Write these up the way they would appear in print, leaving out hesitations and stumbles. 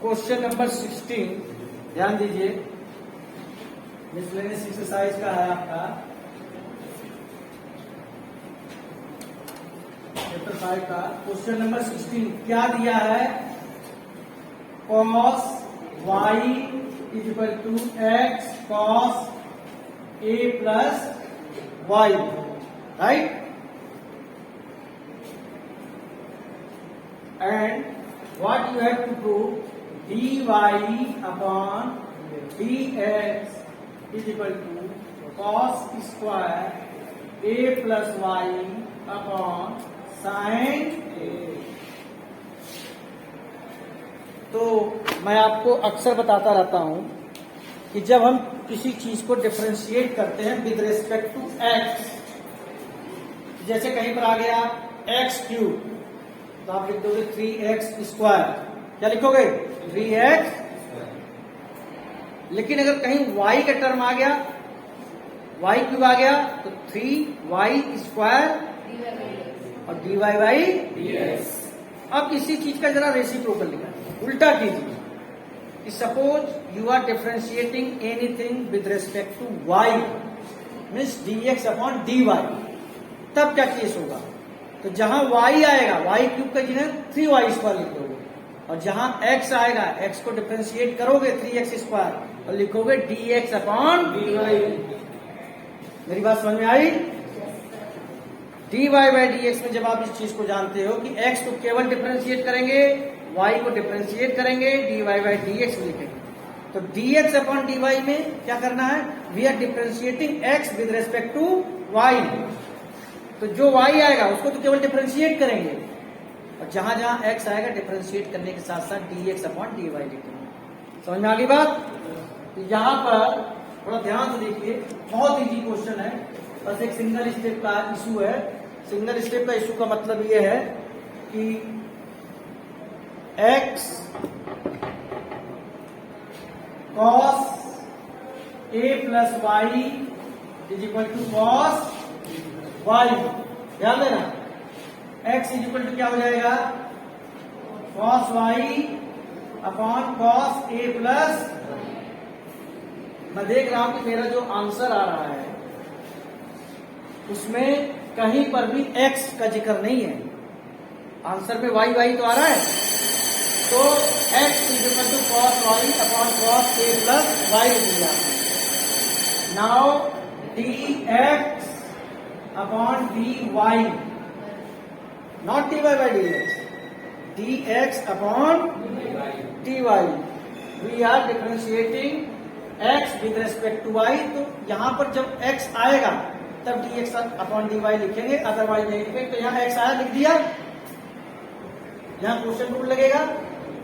Question number 16 ध्यान दीजिए, miscellaneous exercise का है आपका चैप्टर 5 का क्वेश्चन नंबर 16। क्या दिया है? cos y is equal to x cos a plus y, right? And what you have to prove, dy upon dx is equal to cos square a plus y upon sin a। तो मैं आपको अक्सर बताता रहता हूं कि जब हम किसी चीज को डिफरेंशिएट करते हैं विद रिस्पेक्ट टू x, जैसे कहीं पर आ गया x क्यूब तो आप लिख दोगे 3x स्क्वायर। क्या लिखोगे? 3x। लेकिन अगर कहीं y का टर्म आ गया, y क्यूब आ गया तो 3y स्क्वायर और dy बाई dx। अब इसी चीज का जरा रेसिप्रोकल लिखा है, उल्टा कीजिए कि suppose you are differentiating anything with respect to y means dx upon dy, तब क्या केस होगा? तो जहां y आएगा y क्यूब का जगह 3y स्क्वायर लिख दोगे, और जहां x आएगा x को डिफरेंशिएट करोगे 3x स्क्वायर और लिखोगे dx अपॉन dy। मेरी बात समझ में आई? dy बाई dx में जब आप इस चीज को जानते हो कि x को केवल डिफरेंशिएट करेंगे, y को डिफरेंशिएट करेंगे, dy बाई dx में लिखेंगे, तो dx अपॉन dy में क्या करना है? We are differentiating x with respect to y, तो जो y आएगा उसको तो केवल डिफरेंशिएट करेंगे, और जहां जहां x आएगा डिफरेंशिएट करने के साथ साथ dx अपॉन dy लिखेंगे। समझ में आ गई बात? तो यहां पर थोड़ा ध्यान से देखिए, बहुत इजी क्वेश्चन है, बस एक सिंगल स्टेप का इशू है। सिंगल स्टेप का इशू का मतलब ये है कि x cos a plus y is equal to cos y। ध्यान देना, x इज इक्वल टू क्या हो जाएगा? cos y upon cos a plus. मैं देख रहा हूं कि मेरा जो आंसर आ रहा है उसमें कहीं पर भी x का जिक्र नहीं है, आंसर में y तो आ रहा है, तो x is equal to cos y upon cos a plus y दिया। Now dx upon dy, not dy by dx, dx upon dy। We are differentiating x with respect to y, तो यहां पर जब x आएगा तब dx upon dy लिखेंगे, otherwise नहीं लिखेंगे। तो यहाँ x आया, लिख दिया, यहाँ क्वेश्चन रूल लगेगा।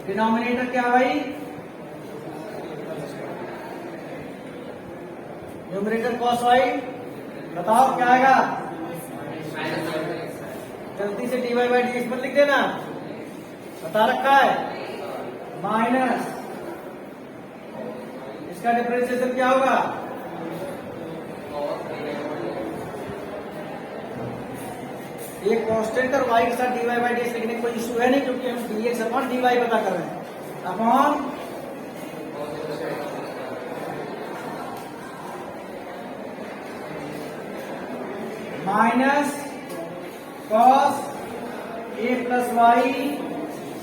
डिनोमिनेटर क्या भाई? न्यूमरेटर cos y, बताओ क्या आएगा? जल्दी से dy बाई dx पर लिख देना, बता रखा है, माइनस इसका डिफरेंशिएशन क्या होगा? ये कांस्टेंट और y के साथ dy बाई dx लिखने का कोई इशू है नहीं, क्योंकि हम dx अपॉन dy पता कर रहे हैं। Upon minus cos a plus y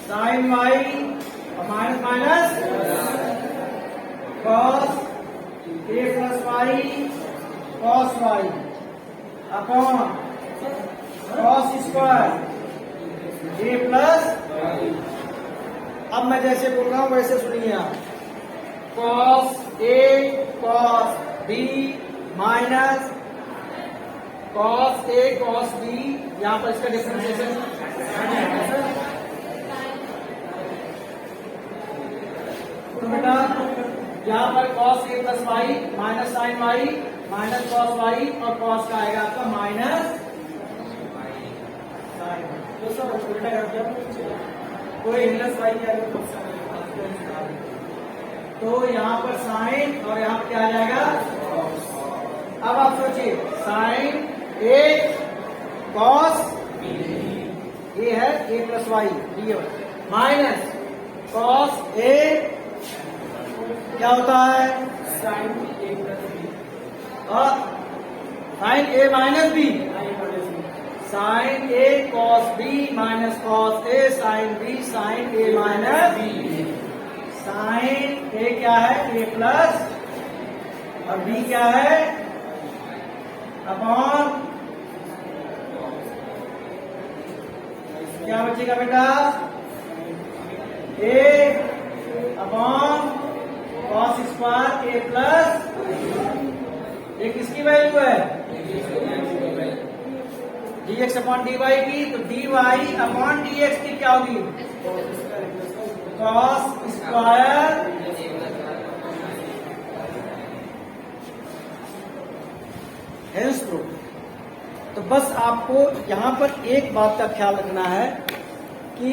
sin y और minus minus cos a plus y cos y upon cos square a plus. अब मैं जैसे बोल रहा हूं वैसे सुनिए आप, cos a cos b minus cos a cos b, यहां पर इसका डिफरेंशिएशन तो बेटा यहां पर cos a plus y minus sin y minus cos y, और cos का आएगा आपका माइनस sin। तो सब उल्टा कर दिया, कोई माइनस y आएगा तो यहां पर sin और यहां पर क्या आ जाएगा? अब आप सोचिए, sin a cos ये है a plus Y minus cos A क्या होता है, साइन ए प्लस बी, और sine A minus B, sine A cos B minus cos A sine B sine A minus B. Sine A क्या है, ए plus, और B क्या है, upon, क्या बचेगा बेटा, a upon cos square a plus, ये किसकी वैल्यू है, d x upon D y की, तो d Y upon d x की क्या होगी, कॉस स्क्वायर हेंस प्रूफ। तो बस आपको यहां पर एक बात का ख्याल रखना है कि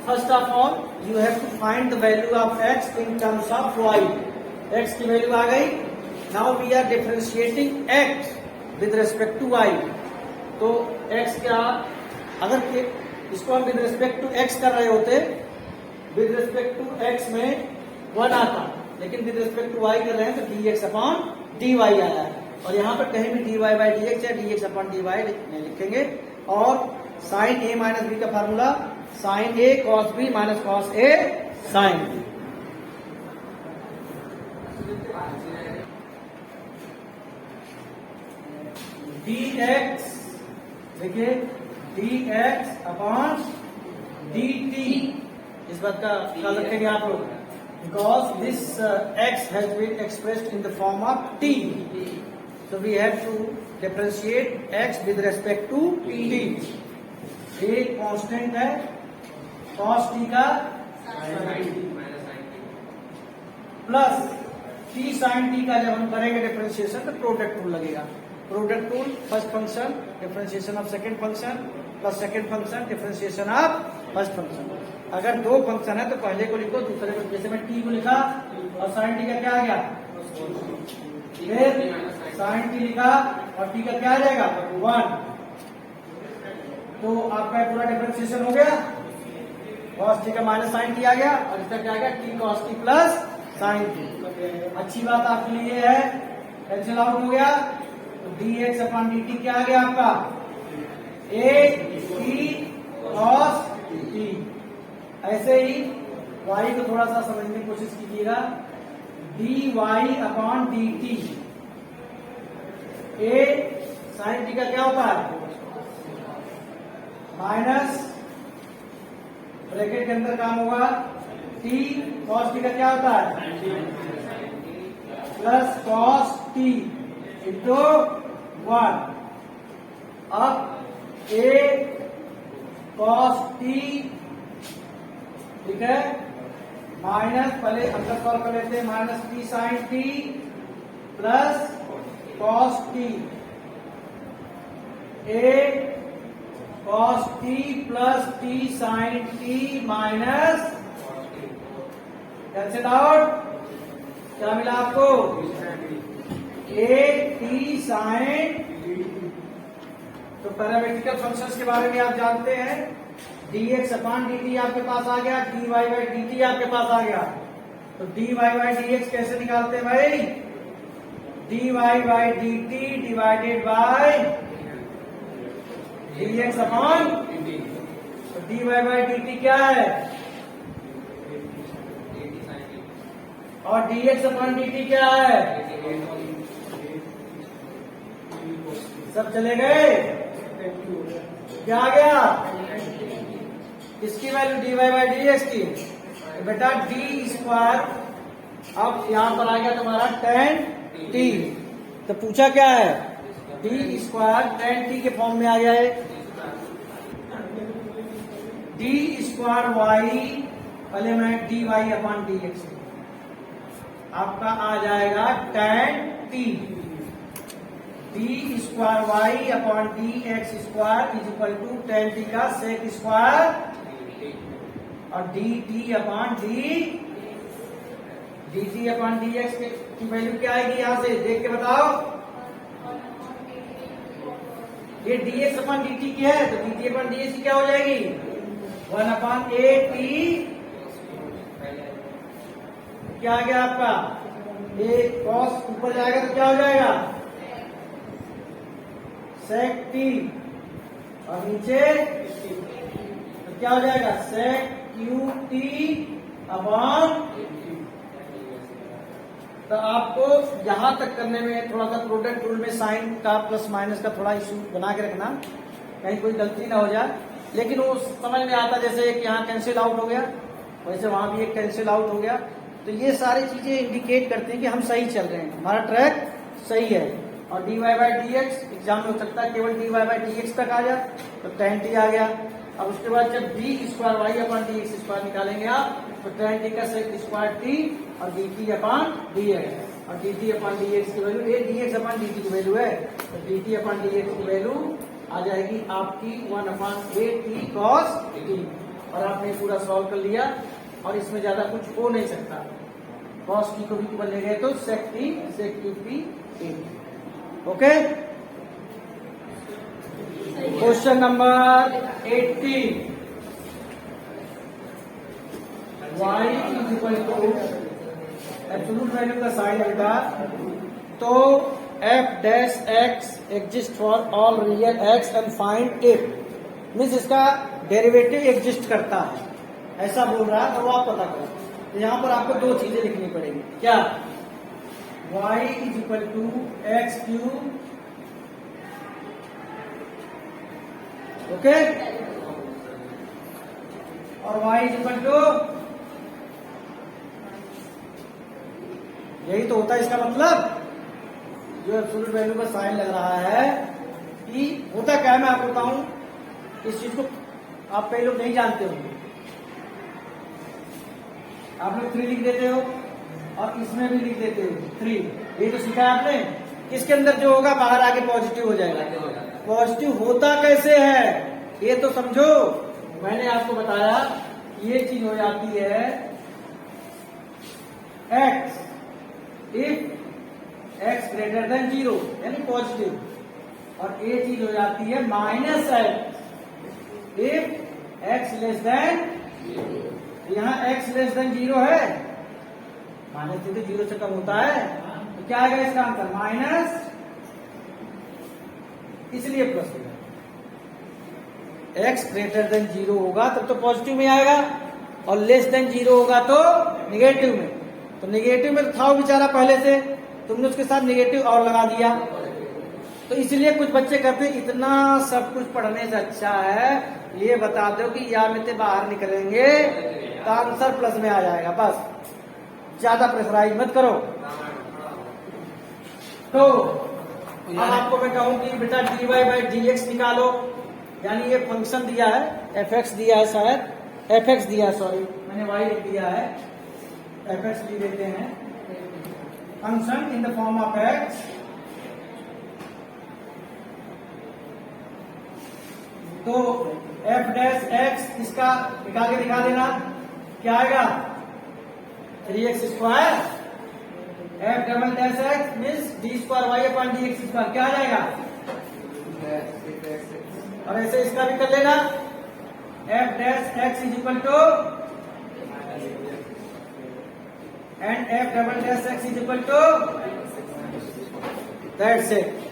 first of all you have to find the value of x in terms of y. X की वैल्यू आ गई, now we are differentiating x with respect to y. तो एक्स क्या, अगर इसको हम विद रिस्पेक्ट टू एक्स कर रहे होते, विद रिस्पेक्ट टू एक्स में 1 आता, लेकिन विद रिस्पेक्ट टू वाई कर रहे हैं तो D x upon D Y आया है, और यहाँ पर कहीं भी D Y by D X या D x upon D Y लिखेंगे। और साइन ए माइनस बी का formula sine A cos B minus cos A sine B. D X देखिए, D x upon D T, इस बात का ख्याल रखेंगे आप लोग, because this X has been expressed in the form of T, so we have to differentiate x with respect to t। ये constant है cos t का प्लस t sin t का, जब हम करेंगे डिफरेंशिएशन तो प्रोडक्ट रूल लगेगा। Product rule, first function differentiation of second function plus second function differentiation of first function. अगर दो फंक्शन है तो पहले को लिखो, दूसरे को, जैसे मैं t को लिखा और sin t का क्या आ गया, फिर साइन टी लिखा और टी का क्या आ जाएगा 1, तो आपका पूरा डिफरेंशिएशन हो गया, कॉस टी का माइनस साइन टी आ गया, और इसका क्या आ गया, T cos T plus sign T. अच्छी बात आपके लिए है, कैंसिल आउट हो गया, तो D x upon D t क्या आ गया आपका, ए टी कॉस टी। ऐसे ही वाई को थोड़ा सा समझने की कोशिश कीजिएगा, D Y upon D T, A sine T का क्या होता है माइनस, ब्रैकेट के अंदर काम होगा, टी कॉस टी का क्या होता है प्लस कॉस टी इंटू 1। अब ए कॉस टी, ठीक है, माइनस, पहले अंदर सॉल्व कर लेते हैं, minus T sine T plus cos T, A cos T plus T sine T minus, cancel out, क्या मिला आपको, ए टी साइन। तो पैरामेट्रिकल फंक्शंस के बारे में आप जानते हैं, d x upon D t आपके पास आ गया, d Y by d t आपके पास आ गया, तो d Y by D x कैसे निकालते हैं भाई, d Y by d t divided by D x upon, तो d Y by d t क्या है, और d x upon D t क्या है, सब चले गए, क्या आ गया, इसकी value d Y by D x की, तो बेटा डी स्क्वायर, अब यहां पर आ गया तुम्हारा टेन टी, तो पूछा क्या है, डी स्क्वायर टेन टी के फॉर्म में आ गया है, डी स्क्वायर वाई, पहले मैं d Y upon d x, आपका आ जाएगा tan t, d square y upon d x square is equal to tan t का सेक स्क्वायर, और d t upon D t upon d x की value क्या आएगी, यहां से देख के बताओ, ये d x upon D t की है, तो D t upon d x की क्या हो जाएगी, 1 अपॉन ए टी क्या आ गया आपका, ए कॉस ऊपर जाएगा तो क्या हो जाएगा, सेक टी, और नीचे तो क्या हो जाएगा, सेक क्यू टी अपॉन। तो आपको यहां तक करने में थोड़ा सा प्रोडक्ट रूल में साइन का प्लस माइनस का थोड़ा इशू बना के रखना, कहीं कोई गलती ना हो जाए, लेकिन वो समझ में आता। जैसे एक यहाँ कैंसिल आउट हो गया, वैसे वहां भी एक कैंसिल आउट हो गया। तो ये सारी चीजें इंडिकेट करते हैं कि हम सही चल रहे हैं, हमारा ट्रैक सही है। और dy by D x exam में हो सकता है केवल dy बाई डी एक्स तक आ जाए, तो tan t आ गया। अब उसके बाद जब b square y upon d x square निकालेंगे आप, तो tan t का सेक स्क्वायर t और dt अपॉन डी एक्स, और dt अपॉन डी एक्स की वैल्यू, ये dx अपॉन dt की वैल्यू है, तो dt अपॉन डी एक्स की वैल्यू आ जाएगी आपकी 1 upon a t cos t. और आपने पूरा सॉल्व कर लिया, और इसमें ज्यादा कुछ हो नहीं सकता। कॉस टी को भी बन गए तो sec t sec q t a. Okay, question number 80, y is equal to absolute value का साइन लेगा, तो f dash x exist for all real x and find if, means इसका डेरिवेटिव एग्जिस्ट करता है, ऐसा बोल रहा है, तो वो आप पता करो। तो यहां पर आपको दो चीजें लिखनी पड़ेगी, क्या, y is equal to x cube, okay, और y इज इक्वल टू, यही तो होता है इसका मतलब, जो एब्सोल्यूट वैल्यू का साइन लग रहा है, कि होता क्या है, मैं आपको बताऊं, इस चीज को आप कई लोग नहीं जानते होंगे। आप लोग 3 लिख देते हो, और इसमें भी लिख देते हो 3, ये तो सीखा है आपने। इसके अंदर जो होगा बाहर आके पॉजिटिव हो जाएगा। पॉजिटिव होता कैसे है ये तो समझो। मैंने आपको बताया ये चीज हो जाती है x if x greater than 0 यानी पॉजिटिव, और ये चीज हो जाती है minus x if x less than, यहाँ x लेस देन 0 है, माइनस से 0 से कम होता है, तो क्या आएगा इसका आंसर, माइनस, इसलिए प्लस होगा। x ग्रेटर देन 0 होगा तब तो पॉजिटिव में आएगा, और लेस देन 0 होगा तो निगेटिव में। तो निगेटिव में था वो बेचारा पहले से, तुमने उसके साथ निगेटिव और लगा दिया। तो इसलिए कुछ बच्चे कहते हैं इतना सब कुछ पढ़ने से अच्छा है ये बता दो कि या में से बाहर निकलेंगे तो आंसर प्लस में आ जाएगा, बस ज्यादा प्रेशराइज मत करो। तो अब आपको मैं कहूं कि बेटा dy बाई डी एक्स निकालो, यानी ये फंक्शन दिया है, fx दिया है, शायद fx दिया है, सॉरी मैंने y लिख दिया है, fx लिख देते हैं, function in the form of x। तो f डैश x इसका निकाल के दिखा देना, क्या आएगा, 3x square, f double dash x means d square y upon d x square, क्या आ जाएगा, और ऐसे इसका भी कर लेना, f dash x is equal to and f double dash x is equal to, that's it.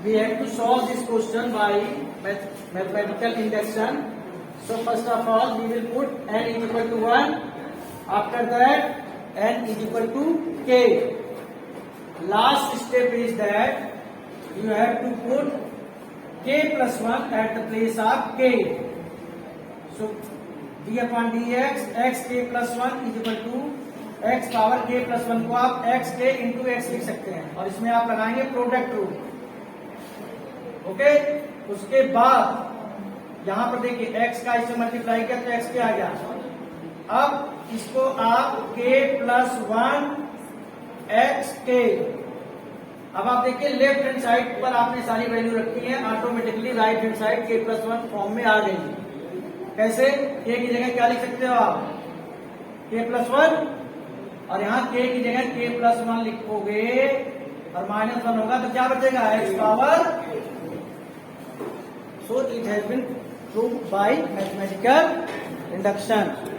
We have to solve this question by mathematical induction. So first of all, we will put n is equal to 1. After that, n is equal to k. Last step is that you have to put k plus 1 at the place of k. So d upon dx, x k plus 1 is equal to x power k plus 1 को आप x k into x लिख सकते हैं, और इसमें आप लगाएंगे product rule. Okay, उसके बाद यहां पर देखिए x का इससे मल्टीप्लाई किया तो x क्या आ गया। अब इसको आप k प्लस 1 x k, अब आप देखिए लेफ्ट हैंड साइड पर आपने सारी वैल्यू रखी है, automatically right hand side k plus 1 form में आ गई। कैसे, k की जगह क्या लिख सकते हो आप, k प्लस 1, और यहाँ k की जगह k प्लस 1 लिखोगे और माइनस 1 होगा तो क्या बचेगा, x power. So it has been proved by mathematical induction